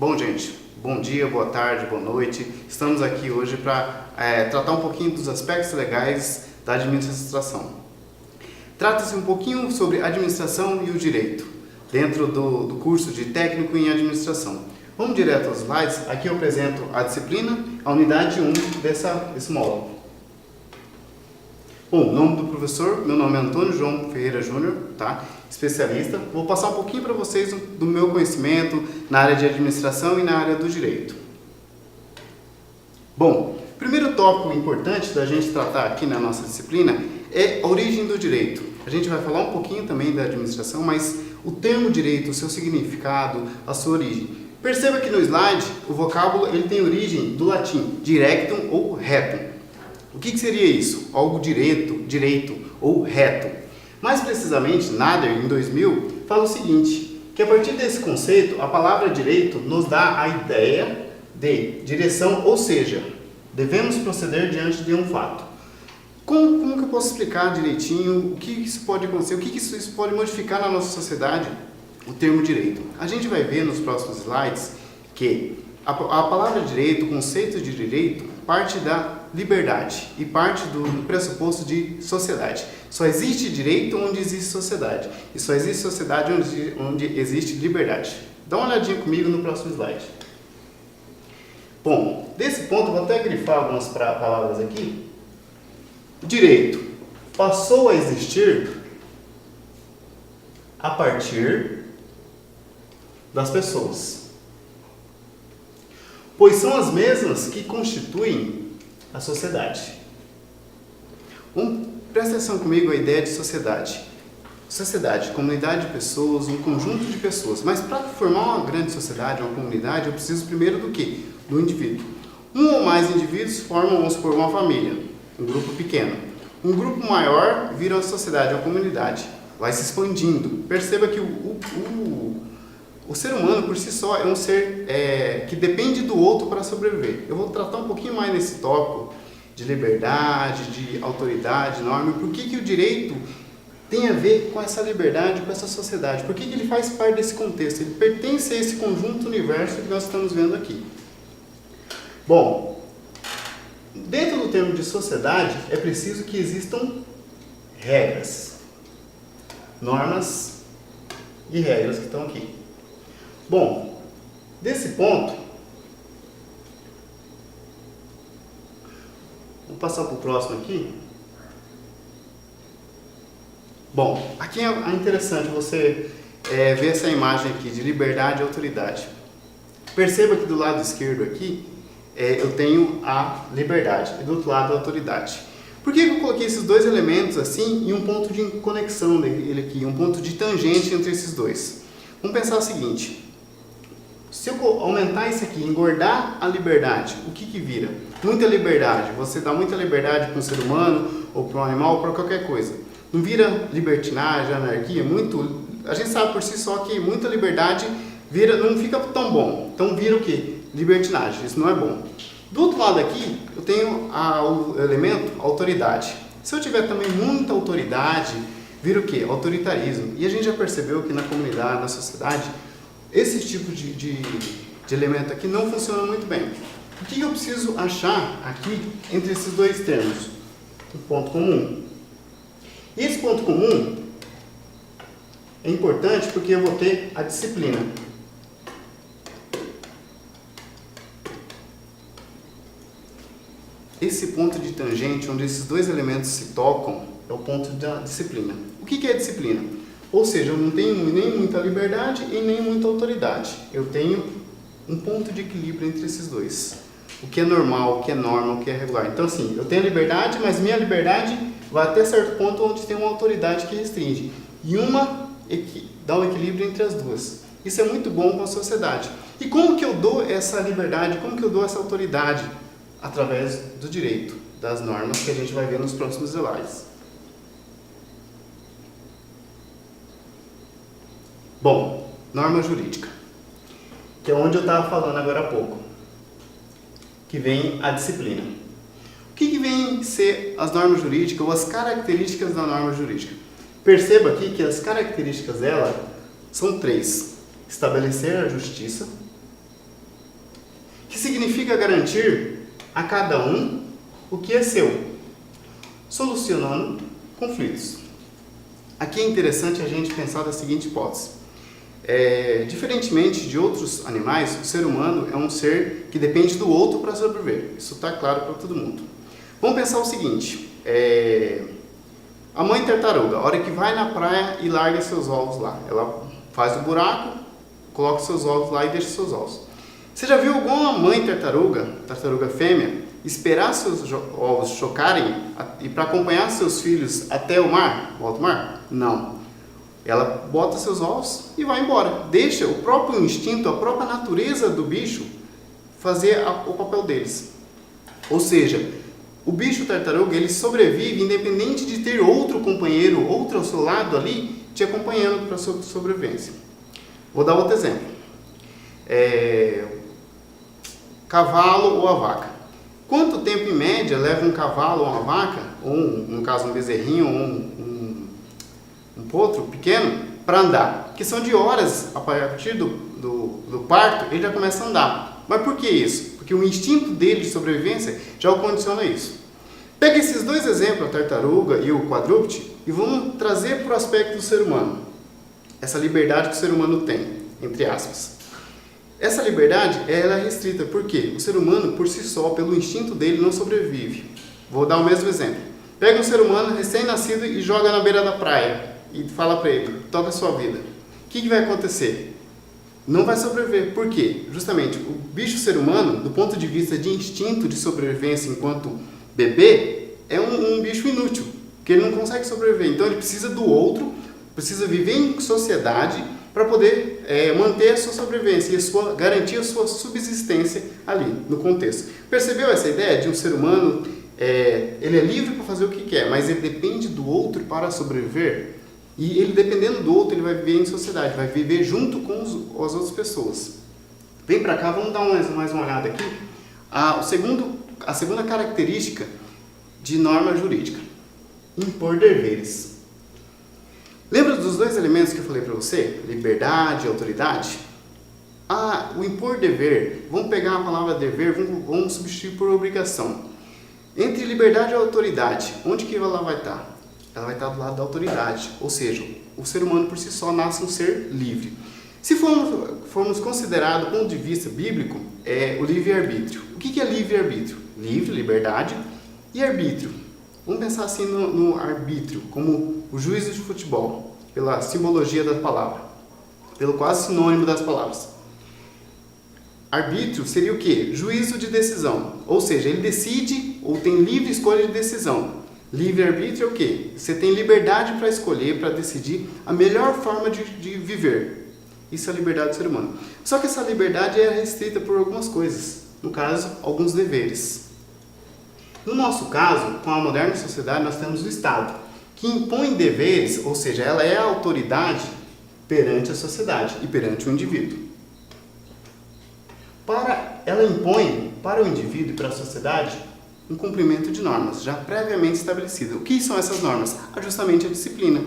Bom, gente, bom dia, boa tarde, boa noite. Estamos aqui hoje para tratar um pouquinho dos aspectos legais da administração. Trata-se um pouquinho sobre administração e o direito, dentro do curso de técnico em administração. Vamos direto aos slides. Aqui eu apresento a disciplina, a unidade 1 desse módulo. Bom, nome do professor, meu nome é Antônio João Ferreira Júnior, tá? Especialista. Vou passar um pouquinho para vocês do meu conhecimento na área de administração e na área do direito. Bom, primeiro tópico importante da gente tratar aqui na nossa disciplina é a origem do direito. A gente vai falar um pouquinho também da administração, mas o termo direito, o seu significado, a sua origem. Perceba que no slide o vocábulo ele tem origem do latim, directum ou retum. O que seria isso? Algo direito ou reto. Mais precisamente, Nader, em 2000, fala o seguinte, que a partir desse conceito, a palavra direito nos dá a ideia de direção, ou seja, devemos proceder diante de um fato. Como que eu posso explicar direitinho o que isso pode acontecer, o que isso pode modificar na nossa sociedade, o termo direito? A gente vai ver nos próximos slides que a palavra direito, o conceito de direito, parte da liberdade e parte do pressuposto de sociedade. Só existe direito onde existe sociedade. E só existe sociedade onde existe liberdade. Dá uma olhadinha comigo no próximo slide. Bom, desse ponto eu vou até grifar algumas palavras aqui. Direito passou a existir a partir das pessoas, pois são as mesmas que constituem a sociedade. Presta atenção comigo a ideia de sociedade. Sociedade, comunidade de pessoas, um conjunto de pessoas. Mas para formar uma grande sociedade, uma comunidade, eu preciso primeiro do quê? Do indivíduo. Um ou mais indivíduos formam, vamos supor, uma família, um grupo pequeno. Um grupo maior vira uma sociedade, uma comunidade. Vai se expandindo. Perceba que o ser humano, por si só, é um ser que depende do outro para sobreviver. Eu vou tratar um pouquinho mais nesse tópico de liberdade, de autoridade, norma, por que o direito tem a ver com essa liberdade, com essa sociedade, por que ele faz parte desse contexto, ele pertence a esse conjunto universo que nós estamos vendo aqui. Bom, dentro do termo de sociedade, é preciso que existam regras, normas e regras que estão aqui. Bom, desse ponto, vou passar para o próximo aqui. Bom, aqui é interessante você ver essa imagem aqui de liberdade e autoridade. Perceba que do lado esquerdo aqui, eu tenho a liberdade e do outro lado a autoridade. Por que eu coloquei esses dois elementos assim e um ponto de conexão dele aqui, um ponto de tangente entre esses dois? Vamos pensar o seguinte. Se eu aumentar isso aqui, engordar a liberdade, o que vira? Muita liberdade. Você dá muita liberdade para um ser humano, ou para um animal, ou para qualquer coisa. Não vira libertinagem, anarquia? A gente sabe por si só que muita liberdade não fica tão bom. Então vira o quê? Libertinagem. Isso não é bom. Do outro lado aqui, eu tenho o elemento autoridade. Se eu tiver também muita autoridade, vira o quê? Autoritarismo. E a gente já percebeu que na comunidade, na sociedade, esse tipo de elemento aqui não funciona muito bem. O que eu preciso achar aqui entre esses dois termos? Um ponto comum. E esse ponto comum é importante porque eu vou ter a disciplina. Esse ponto de tangente, onde esses dois elementos se tocam, é o ponto da disciplina. O que é disciplina? Ou seja, eu não tenho nem muita liberdade e nem muita autoridade. Eu tenho um ponto de equilíbrio entre esses dois. O que é normal, o que é norma, o que é regular. Então, assim, eu tenho liberdade, mas minha liberdade vai até certo ponto onde tem uma autoridade que restringe. E dá um equilíbrio entre as duas. Isso é muito bom para a sociedade. E como que eu dou essa liberdade, como que eu dou essa autoridade? Através do direito, das normas que a gente vai ver nos próximos slides. Bom, norma jurídica, que é onde eu estava falando agora há pouco, que vem a disciplina. O que vem ser as normas jurídicas ou as características da norma jurídica? Perceba aqui que as características dela são três: estabelecer a justiça, que significa garantir a cada um o que é seu, solucionando conflitos. Aqui é interessante a gente pensar da seguinte hipótese. Diferentemente de outros animais, o ser humano é um ser que depende do outro para sobreviver. Isso está claro para todo mundo. Vamos pensar o seguinte, a mãe tartaruga, a hora que vai na praia e larga seus ovos lá, ela faz o buraco, coloca seus ovos lá e deixa seus ovos. Você já viu alguma mãe tartaruga fêmea, esperar seus ovos chocarem e para acompanhar seus filhos até o mar, o alto mar? Não. Ela bota seus ovos e vai embora. Deixa o próprio instinto, a própria natureza do bicho fazer o papel deles. Ou seja, o bicho tartaruga, ele sobrevive independente de ter outro companheiro, outro ao seu lado ali, te acompanhando para a sua sobrevivência. Vou dar outro exemplo. Cavalo ou a vaca. Quanto tempo em média leva um cavalo ou uma vaca, ou no caso um bezerrinho ou um potro pequeno, para andar? Que são de horas, a partir do parto, ele já começa a andar. Mas por que isso? Porque o instinto dele de sobrevivência já o condiciona isso. Pega esses dois exemplos, a tartaruga e o quadrúpede, e vamos trazer para o aspecto do ser humano. Essa liberdade que o ser humano tem, entre aspas. Essa liberdade, ela é restrita, porque o ser humano, por si só, pelo instinto dele, não sobrevive. Vou dar o mesmo exemplo. Pega um ser humano recém-nascido e joga na beira da praia e fala para ele, toca a sua vida. O que vai acontecer? Não vai sobreviver. Por quê? Justamente, o bicho ser humano, do ponto de vista de instinto de sobrevivência enquanto bebê, é um bicho inútil, porque ele não consegue sobreviver. Então ele precisa do outro, precisa viver em sociedade para poder manter a sua sobrevivência e garantir a sua subsistência ali, no contexto. Percebeu essa ideia de um ser humano, ele é livre para fazer o que quer, mas ele depende do outro para sobreviver? E ele, dependendo do outro, ele vai viver em sociedade, vai viver junto com as outras pessoas. Vem para cá, vamos dar mais uma olhada aqui. A segunda característica de norma jurídica: impor deveres. Lembra dos dois elementos que eu falei para você? Liberdade e autoridade? O impor dever, vamos pegar a palavra dever, vamos substituir por obrigação. Entre liberdade e autoridade, onde que ela vai estar? Ela vai estar do lado da autoridade, ou seja, o ser humano por si só nasce um ser livre. Se formos considerar do ponto de vista bíblico, o livre-arbítrio. O que é livre-arbítrio? Livre, liberdade, e arbítrio. Vamos pensar assim no arbítrio, como o juízo de futebol, pela simbologia da palavra, pelo quase sinônimo das palavras. Arbítrio seria o quê? Juízo de decisão, ou seja, ele decide ou tem livre escolha de decisão. Livre-arbítrio é o quê? Você tem liberdade para escolher, para decidir a melhor forma de viver. Isso é a liberdade do ser humano. Só que essa liberdade é restrita por algumas coisas, no caso, alguns deveres. No nosso caso, com a moderna sociedade, nós temos o Estado, que impõe deveres, ou seja, ela é a autoridade perante a sociedade e perante o indivíduo. Ela impõe para o indivíduo e para a sociedade um cumprimento de normas já previamente estabelecidas. O que são essas normas? Justamente a disciplina.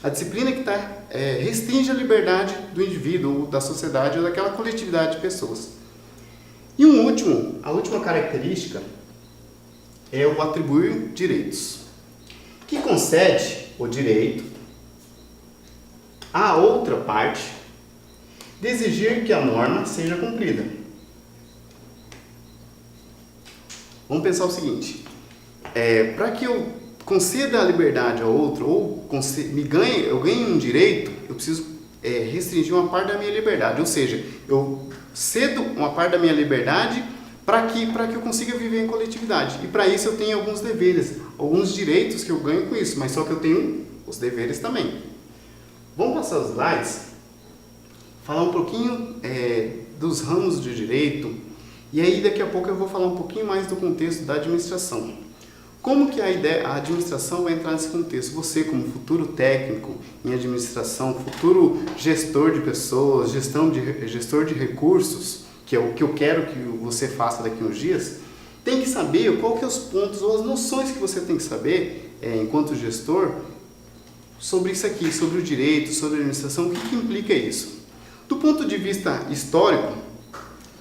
A disciplina que restringe a liberdade do indivíduo, ou da sociedade, ou daquela coletividade de pessoas. E a última característica é o atribuir direitos, que concede o direito à outra parte de exigir que a norma seja cumprida. Vamos pensar o seguinte, para que eu conceda a liberdade ao outro, ou eu ganhe um direito, eu preciso restringir uma parte da minha liberdade, ou seja, eu cedo uma parte da minha liberdade para que eu consiga viver em coletividade. E para isso eu tenho alguns deveres, alguns direitos que eu ganho com isso, mas só que eu tenho os deveres também. Vamos passar os slides, falar um pouquinho dos ramos de direito, e aí daqui a pouco eu vou falar um pouquinho mais do contexto da administração. Como que a administração vai entrar nesse contexto? Você, como futuro técnico em administração, futuro gestor de pessoas, gestor de recursos, que é o que eu quero que você faça daqui a uns dias, tem que saber qual que é os pontos ou as noções que você tem que saber, enquanto gestor, sobre isso aqui, sobre o direito, sobre a administração, o que implica isso? Do ponto de vista histórico,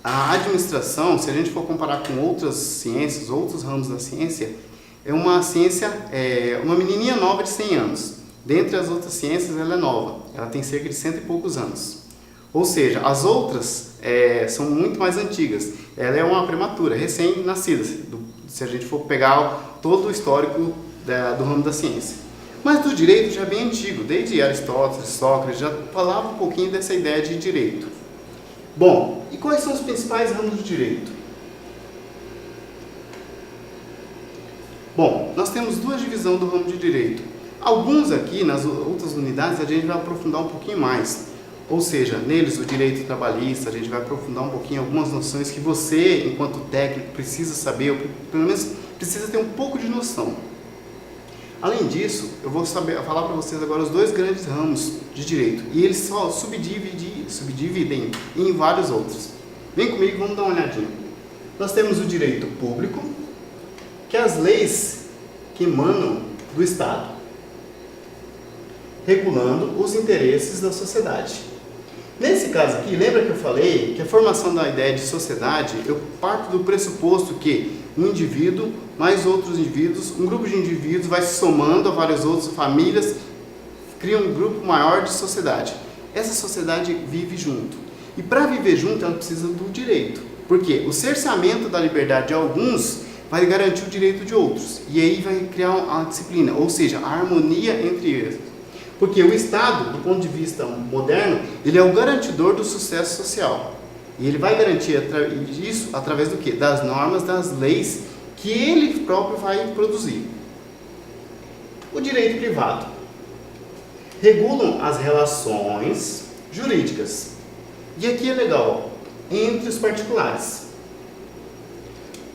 A administração, se a gente for comparar com outras ciências, outros ramos da ciência, é uma ciência, uma menininha nova de 100 anos. Dentre as outras ciências, ela é nova. Ela tem cerca de 100 e poucos anos. Ou seja, as outras são muito mais antigas. Ela é uma prematura, recém-nascida, se a gente for pegar todo o histórico do ramo da ciência. Mas do direito já é bem antigo, desde Aristóteles, Sócrates, já falava um pouquinho dessa ideia de direito. Bom, e quais são os principais ramos do direito? Bom, nós temos duas divisões do ramo de direito. Alguns aqui, nas outras unidades, a gente vai aprofundar um pouquinho mais. Ou seja, neles o direito trabalhista, a gente vai aprofundar um pouquinho algumas noções que você, enquanto técnico, precisa saber, ou pelo menos precisa ter um pouco de noção. Além disso, eu vou falar para vocês agora os dois grandes ramos de direito. E eles só subdividem em vários outros. Vem comigo, vamos dar uma olhadinha. Nós temos o direito público, que é as leis que emanam do Estado, regulando os interesses da sociedade. Nesse caso aqui, lembra que eu falei que a formação da ideia de sociedade, eu parto do pressuposto que um indivíduo, mais outros indivíduos, um grupo de indivíduos vai se somando a várias outras famílias, cria um grupo maior de sociedade. Essa sociedade vive junto. E para viver junto, ela precisa do direito. Porque o cerceamento da liberdade de alguns vai garantir o direito de outros. E aí vai criar uma disciplina, ou seja, a harmonia entre eles. Porque o Estado, do ponto de vista moderno, ele é o garantidor do sucesso social. E ele vai garantir isso através do quê? Das normas, das leis que ele próprio vai produzir. O direito privado. Regulam as relações jurídicas. E aqui é legal, ó, entre os particulares.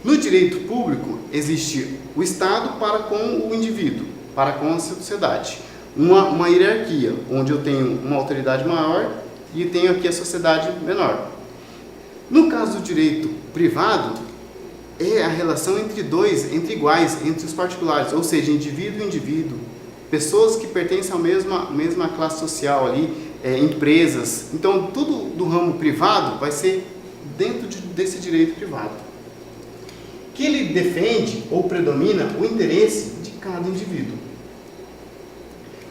No direito público, existe o Estado para com o indivíduo, para com a sociedade. Uma hierarquia, onde eu tenho uma autoridade maior e tenho aqui a sociedade menor. No caso do direito privado, é a relação entre iguais, entre os particulares, ou seja, indivíduo e indivíduo, pessoas que pertencem à mesma classe social ali, empresas. Então, tudo do ramo privado vai ser dentro desse direito privado, que ele defende ou predomina o interesse de cada indivíduo.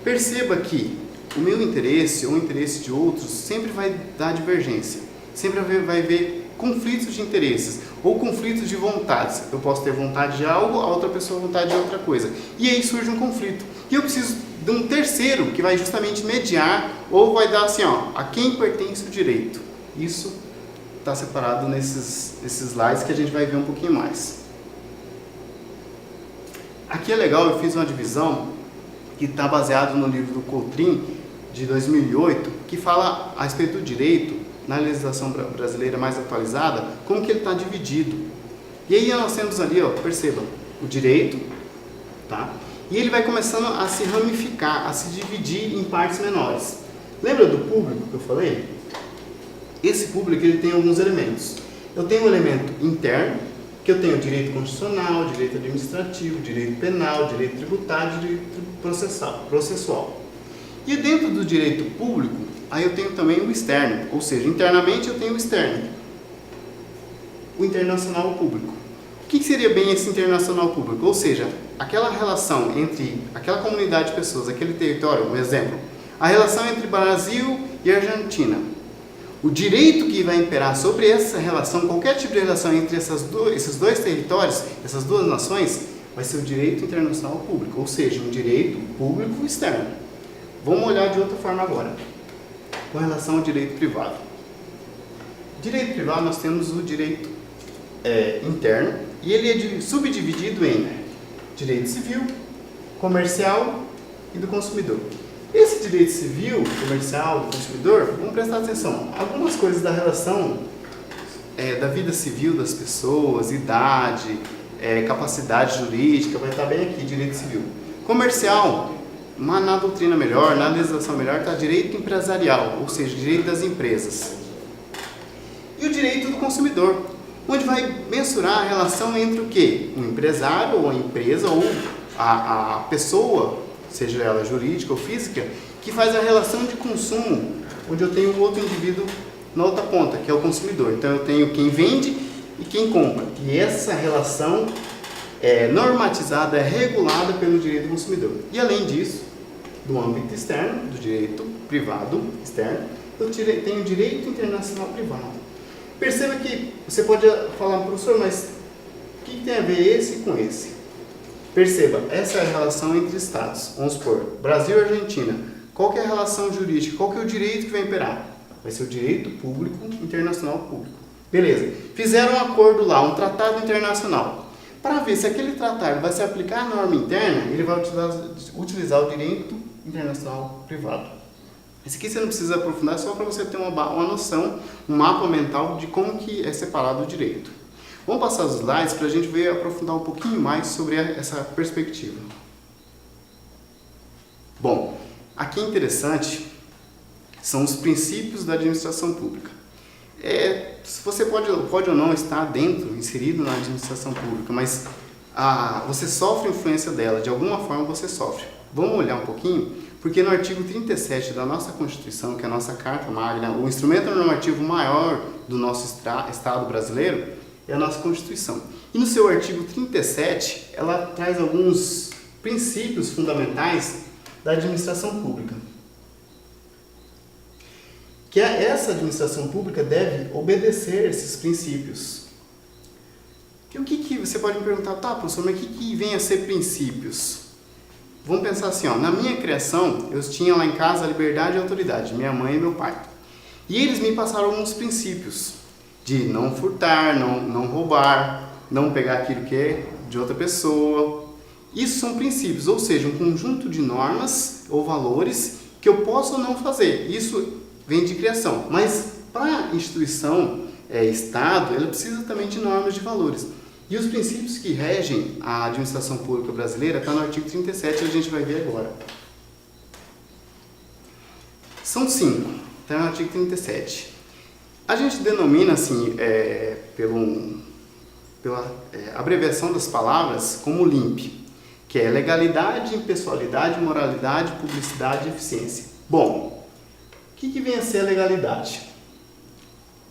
Perceba que o meu interesse ou o interesse de outros sempre vai dar divergência, sempre vai haver conflitos de interesses ou conflitos de vontades. Eu posso ter vontade de algo, a outra pessoa vontade de outra coisa. E aí surge um conflito. E eu preciso de um terceiro que vai justamente mediar ou vai dar assim, ó, a quem pertence o direito. Isso está separado nesses slides que a gente vai ver um pouquinho mais. Aqui é legal, eu fiz uma divisão que está baseado no livro do Coutrin, de 2008, que fala a respeito do direito, na legislação brasileira mais atualizada, como que ele está dividido. E aí nós temos ali, ó, percebam, o direito, tá? E ele vai começando a se ramificar, a se dividir em partes menores. Lembra do público que eu falei? Esse público ele tem alguns elementos. Eu tenho um elemento interno, que eu tenho direito constitucional, direito administrativo, direito penal, direito tributário, direito processual. E dentro do direito público, aí eu tenho também o externo, ou seja, internamente eu tenho o externo, o internacional público. O que seria bem esse internacional público? Ou seja, aquela relação entre aquela comunidade de pessoas, aquele território, um exemplo, a relação entre Brasil e Argentina. O direito que vai imperar sobre essa relação, qualquer tipo de relação entre esses dois territórios, essas duas nações, vai ser o direito internacional público, ou seja, um direito público externo. Vamos olhar de outra forma agora, com relação ao direito privado. Direito privado nós temos o direito interno, e ele é subdividido em direito civil, comercial e do consumidor. Esse direito civil, comercial, do consumidor, vamos prestar atenção. Algumas coisas da relação da vida civil das pessoas, idade, capacidade jurídica, vai estar bem aqui, direito civil. Comercial, na doutrina melhor, na legislação melhor, está direito empresarial, ou seja, direito das empresas. E o direito do consumidor, onde vai mensurar a relação entre o quê? Um empresário ou a empresa ou a pessoa, seja ela jurídica ou física, que faz a relação de consumo, onde eu tenho um outro indivíduo na outra ponta, que é o consumidor. Então eu tenho quem vende e quem compra. E essa relação é normatizada, é regulada pelo direito do consumidor. E além disso, do âmbito externo, do direito privado externo, eu tenho direito internacional privado. Perceba que você pode falar, professor, mas o que tem a ver esse com esse? Perceba, essa é a relação entre estados. Vamos supor, Brasil e Argentina. Qual que é a relação jurídica? Qual que é o direito que vai imperar? Vai ser o direito público internacional público. Beleza. Fizeram um acordo lá, um tratado internacional. Para ver se aquele tratado vai se aplicar à norma interna, ele vai utilizar o direito internacional privado. Esse aqui você não precisa aprofundar, só para você ter uma noção, um mapa mental de como que é separado o direito. Vamos passar os slides para a gente ver aprofundar um pouquinho mais sobre essa perspectiva. Bom, aqui é interessante são os princípios da administração pública. Você pode ou não estar dentro, inserido na administração pública, mas você sofre influência dela, de alguma forma você sofre. Vamos olhar um pouquinho, porque no artigo 37 da nossa Constituição, que é a nossa Carta Magna, o instrumento normativo maior do nosso Estado brasileiro é a nossa Constituição. E no seu artigo 37, ela traz alguns princípios fundamentais da administração pública. Que essa administração pública deve obedecer esses princípios. O que você pode me perguntar, tá, professor, mas o que vem a ser princípios? Vamos pensar assim, na minha criação, eu tinha lá em casa a liberdade e a autoridade, minha mãe e meu pai. E eles me passaram alguns princípios de não furtar, não roubar, não pegar aquilo que é de outra pessoa. Isso são princípios, ou seja, um conjunto de normas ou valores que eu posso ou não fazer. Isso vem de criação, mas para a instituição, Estado, ela precisa também de normas de valores. E os princípios que regem a administração pública brasileira está no artigo 37, a gente vai ver agora. São 5, está no artigo 37. A gente denomina, assim, pela abreviação das palavras, como LIMP, que é legalidade, impessoalidade, moralidade, publicidade e eficiência. Bom, o que vem a ser a legalidade?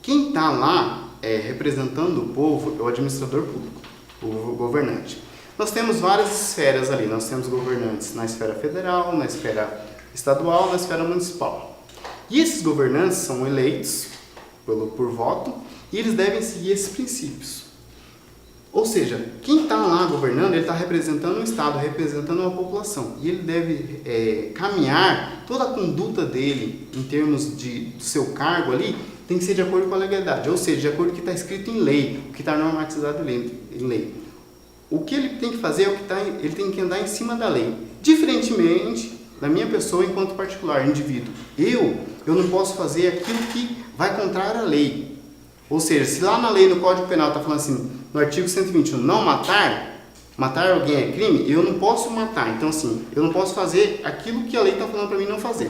Quem está lá representando o povo é o administrador público, o governante. Nós temos várias esferas ali, nós temos governantes na esfera federal, na esfera estadual, na esfera municipal. E esses governantes são eleitos por voto e eles devem seguir esses princípios. Ou seja, quem está lá governando, ele está representando o Estado, representando a população. E ele deve caminhar, toda a conduta dele, em termos do seu cargo ali, tem que ser de acordo com a legalidade. Ou seja, de acordo com o que está escrito em lei, o que está normatizado em lei. O que ele tem que fazer é ele tem que andar em cima da lei. Diferentemente da minha pessoa enquanto particular, indivíduo. Eu não posso fazer aquilo que vai contrário à lei. Ou seja, se lá na lei, no Código Penal, está falando assim, no artigo 121, não matar alguém é crime, eu não posso matar. Então, assim, eu não posso fazer aquilo que a lei está falando para mim não fazer.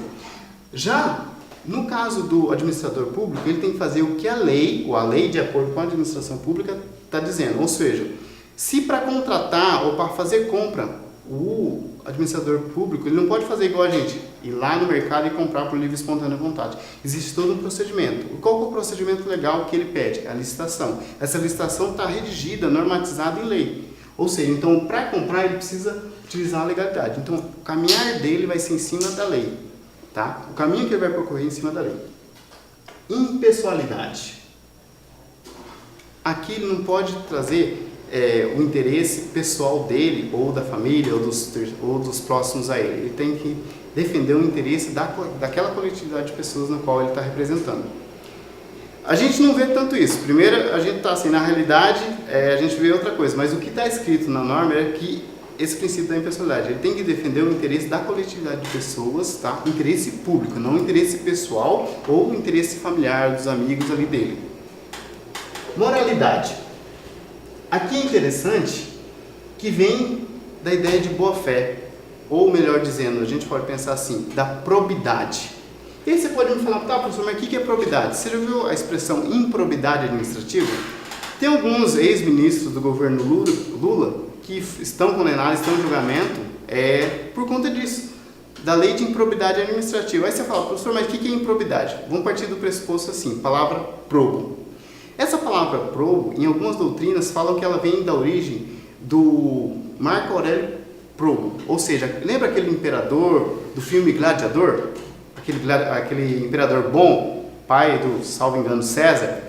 Já no caso do administrador público, ele tem que fazer o que a lei, ou a lei de acordo com a administração pública, está dizendo. Ou seja, se para contratar ou para fazer compra, o administrador público, ele não pode fazer igual a gente, ir lá no mercado e comprar por livre e espontânea vontade. Existe todo um procedimento. Qual é o procedimento legal que ele pede? A licitação. Essa licitação está redigida, normatizada em lei. Ou seja, então, para comprar, ele precisa utilizar a legalidade. Então, o caminhar dele vai ser em cima da lei. Tá? O caminho que ele vai percorrer em cima da lei. Impessoalidade. Aqui ele não pode trazer o interesse pessoal dele, ou da família, ou dos próximos a ele. Ele tem que defender o interesse daquela coletividade de pessoas na qual ele está representando. A gente não vê tanto isso. Primeiro, a gente está assim, na realidade, a gente vê outra coisa, mas o que está escrito na norma é que esse princípio da impessoalidade, ele tem que defender o interesse da coletividade de pessoas, tá? Interesse público, não interesse pessoal ou interesse familiar dos amigos ali dele. Moralidade. Aqui é interessante que vem da ideia de boa-fé, ou melhor dizendo, a gente pode pensar assim, da probidade. E aí você pode me falar, tá, professor, mas o que é probidade? Você já viu a expressão improbidade administrativa? Tem alguns ex-ministros do governo Lula que estão condenados, estão em julgamento por conta disso. da lei de improbidade administrativa. Aí você fala, professor, mas o que é improbidade? Vamos partir do pressuposto assim, palavra probo. Essa palavra probo, em algumas doutrinas, falam que ela vem da origem do Marco Aurélio Probo. Ou seja, lembra aquele imperador do filme Gladiador? Aquele imperador bom, pai do, salvo engano, César?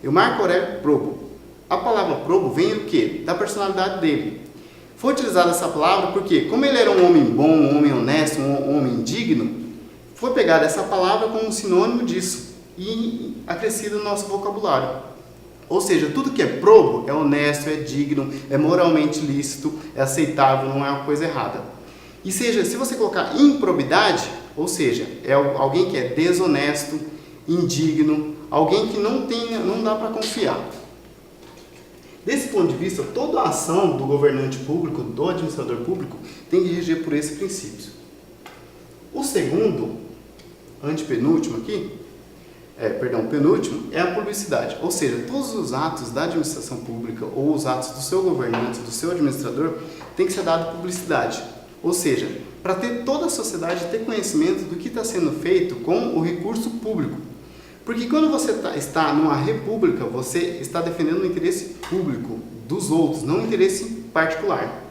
E o Marco Aurélio Probo. A palavra probo vem do quê? Da personalidade dele. Foi utilizada essa palavra porque, como ele era um homem bom, um homem honesto, um homem digno, foi pegada essa palavra como um sinônimo disso e acrescida no nosso vocabulário. Ou seja, tudo que é probo é honesto, é digno, é moralmente lícito, é aceitável, não é uma coisa errada. E seja, se você colocar improbidade, ou seja, é alguém que é desonesto, indigno, alguém que não dá para confiar. Desse ponto de vista, toda a ação do governante público, do administrador público, tem que reger por esse princípio. O segundo, antepenúltimo aqui, penúltimo, é a publicidade. Ou seja, todos os atos da administração pública ou os atos do seu governante, do seu administrador, tem que ser dado publicidade. Ou seja, para ter toda a sociedade ter conhecimento do que está sendo feito com o recurso público. Porque quando você está numa república, você está defendendo o interesse público dos outros, não o interesse particular.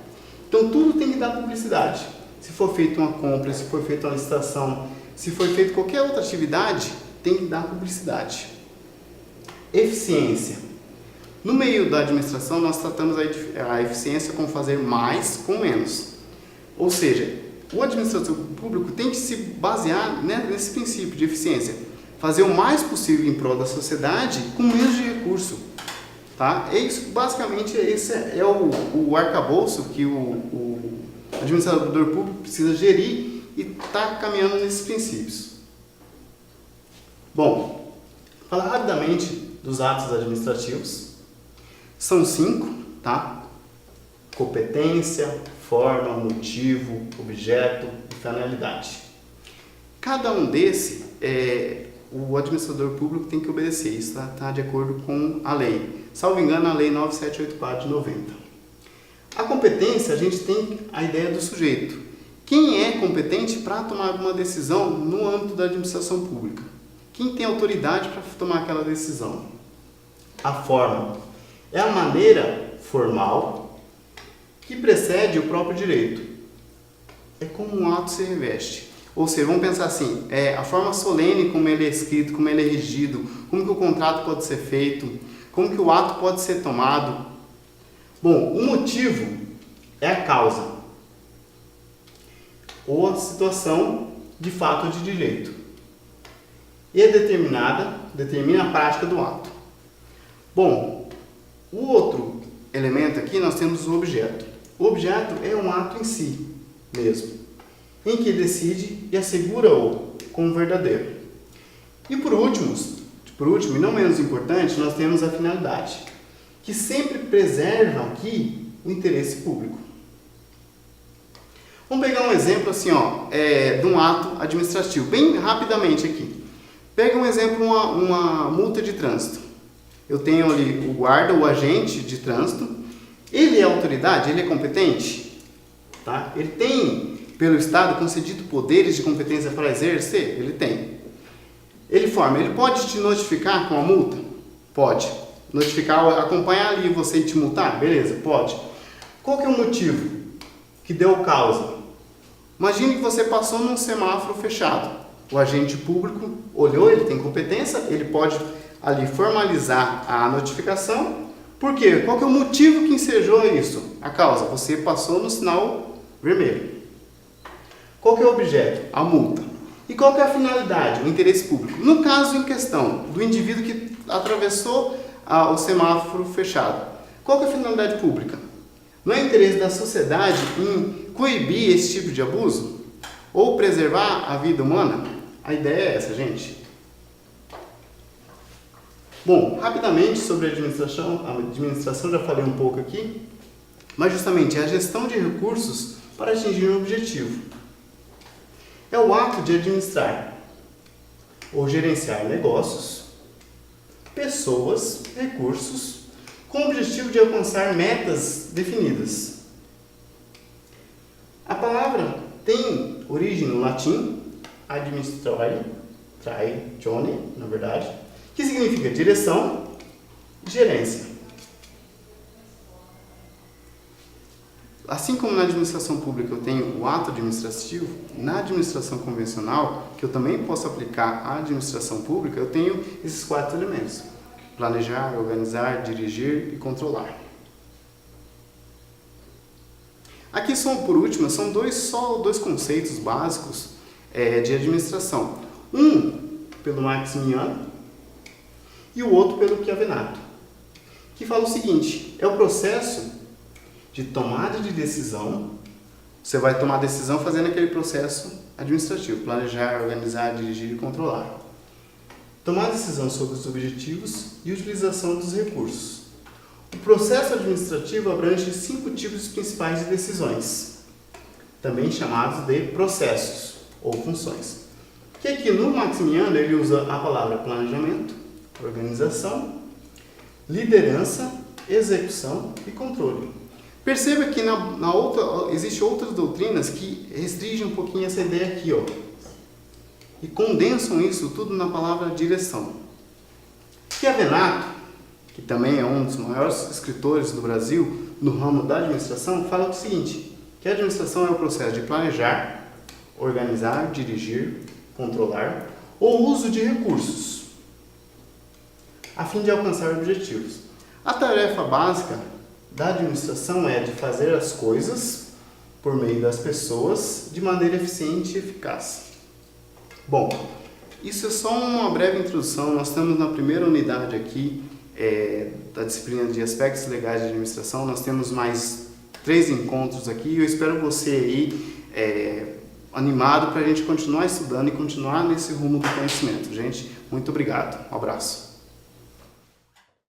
Então tudo tem que dar publicidade. Se for feita uma compra, se for feita uma licitação, se for feita qualquer outra atividade, tem que dar publicidade. Eficiência. No meio da administração, nós tratamos a eficiência como fazer mais com menos. Ou seja, o administrador público tem que se basear, né, nesse princípio de eficiência. Fazer o mais possível em prol da sociedade com menos de recurso. Tá? Isso, basicamente, esse é o arcabouço que o administrador público precisa gerir e está caminhando nesses princípios. Bom, falar rapidamente dos atos administrativos. São 5, tá? Competência, forma, motivo, objeto e finalidade. Cada um desses, o administrador público tem que obedecer. Isso está de acordo com a lei. Salvo engano, a lei 9784 de 90. A competência, a gente tem a ideia do sujeito. Quem é competente para tomar alguma decisão no âmbito da administração pública? Quem tem autoridade para tomar aquela decisão? A forma é a maneira formal que precede o próprio direito. É como um ato se reveste. Ou seja, vamos pensar assim, a forma solene como ele é escrito, como ele é regido, como que o contrato pode ser feito, como que o ato pode ser tomado. Bom, o motivo é a causa ou a situação de fato ou de direito. E é determina a prática do ato. Bom, o outro elemento aqui nós temos o objeto. O objeto é um ato em si mesmo, em que decide e assegura-o como verdadeiro. E por último, e não menos importante, nós temos a finalidade, que sempre preserva aqui o interesse público. Vamos pegar um exemplo assim, de um ato administrativo, bem rapidamente aqui. Pega um exemplo, uma multa de trânsito. Eu tenho ali o guarda, o agente de trânsito. Ele é autoridade? Ele é competente? Tá? Ele tem, pelo Estado, concedido poderes de competência para exercer? Ele tem. Ele pode te notificar com a multa? Pode. Notificar, acompanhar ali você e te multar? Beleza, pode. Qual que é o motivo que deu causa? Imagine que você passou num semáforo fechado. O agente público olhou, ele tem competência, ele pode ali formalizar a notificação. Por quê? Qual que é o motivo que ensejou isso? A causa, você passou no sinal vermelho. Qual que é o objeto? A multa. E qual que é a finalidade? O interesse público. No caso em questão do indivíduo que atravessou o semáforo fechado, qual que é a finalidade pública? Não é interesse da sociedade em coibir esse tipo de abuso? Ou preservar a vida humana? A ideia é essa, gente. Bom, rapidamente sobre a administração já falei um pouco aqui, mas justamente é a gestão de recursos para atingir um objetivo. É o ato de administrar ou gerenciar negócios, pessoas, recursos, com o objetivo de alcançar metas definidas. A palavra tem origem no latim, administrare, traione, na verdade, que significa direção e gerência. Assim como na administração pública eu tenho o ato administrativo, na administração convencional, que eu também posso aplicar à administração pública, eu tenho esses 4 elementos: planejar, organizar, dirigir e controlar. Aqui, por último, são só dois conceitos básicos de administração. Um pelo Maximiano e o outro pelo Chiavenato, que fala o seguinte: é o processo de tomada de decisão. Você vai tomar decisão fazendo aquele processo administrativo: planejar, organizar, dirigir e controlar. Tomar decisão sobre os objetivos e utilização dos recursos. O processo administrativo abrange 5 tipos principais de decisões, também chamados de processos ou funções. Que aqui no Maximiano ele usa a palavra planejamento, organização, liderança, execução e controle. Perceba que existem outras doutrinas que restringem um pouquinho essa ideia aqui, ó, e condensam isso tudo na palavra direção. Chiavenato, que também é um dos maiores escritores do Brasil no ramo da administração, fala o seguinte: que a administração é o processo de planejar, organizar, dirigir, controlar o uso de recursos a fim de alcançar objetivos. A tarefa básica da administração é de fazer as coisas por meio das pessoas de maneira eficiente e eficaz. Bom, isso é só uma breve introdução. Nós estamos na primeira unidade aqui da disciplina de aspectos legais de administração. Nós temos mais 3 encontros aqui e eu espero você aí animado para a gente continuar estudando e continuar nesse rumo do conhecimento. Gente, muito obrigado. Um abraço.